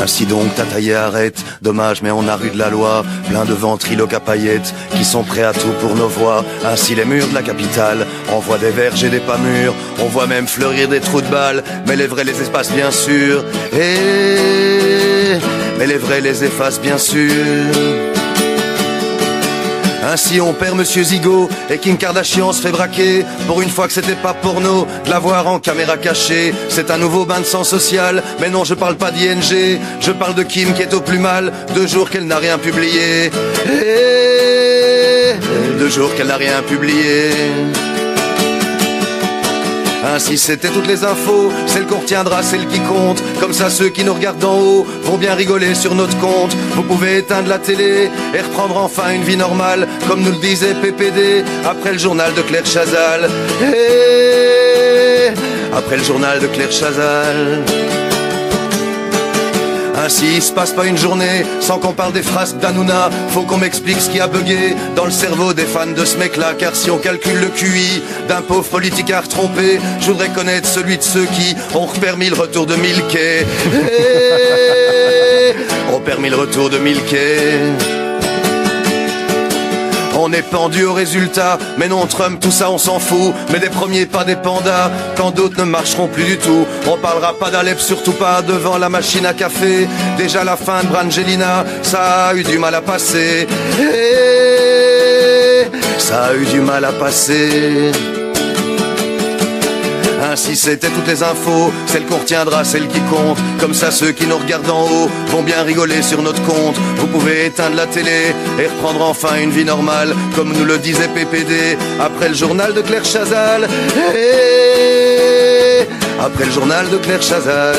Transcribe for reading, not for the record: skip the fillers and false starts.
Ainsi donc ta taillée arrête, dommage mais on a rue de la loi, plein de ventriloques à paillettes, qui sont prêts à tout pour nos voix. Ainsi les murs de la capitale envoient des verges et des pas mûrs, on voit même fleurir des trous de balles, mais les vrais les espacent bien sûr, mais les vrais les effacent bien sûr. Ainsi on perd Monsieur Zigo et Kim Kardashian se fait braquer. Pour une fois que c'était pas porno de la voir en caméra cachée. C'est un nouveau bain de sang social. Mais non, je parle pas d'ING, je parle de Kim qui est au plus mal. 2 jours qu'elle n'a rien publié. 2 jours qu'elle n'a rien publié. Ainsi c'était toutes les infos, celle qu'on retiendra, celle qui compte. Comme ça ceux qui nous regardent d'en haut vont bien rigoler sur notre compte. Vous pouvez éteindre la télé et reprendre enfin une vie normale, comme nous le disait PPD après le journal de Claire Chazal. Après le journal de Claire Chazal. Ainsi il se passe pas une journée sans qu'on parle des phrases d'Hanouna. Faut qu'on m'explique ce qui a bugué dans le cerveau des fans de ce mec-là. Car si on calcule le QI d'un pauvre politicard trompé, je voudrais connaître celui de ceux qui ont permis le retour de Milquet. Ont permis le retour de Milquet. On est pendu au résultat, mais non Trump, tout ça on s'en fout. Mais des premiers pas des pandas, quand d'autres ne marcheront plus du tout. On parlera pas d'Alep, surtout pas devant la machine à café. Déjà la fin de Brangelina, ça a eu du mal à passer. Ça a eu du mal à passer. Ainsi c'était toutes les infos, celles qu'on retiendra, celles qui comptent. Comme ça ceux qui nous regardent en haut vont bien rigoler sur notre compte. Vous pouvez éteindre la télé et reprendre enfin une vie normale, comme nous le disait PPD après le journal de Claire Chazal. Après le journal de Claire Chazal.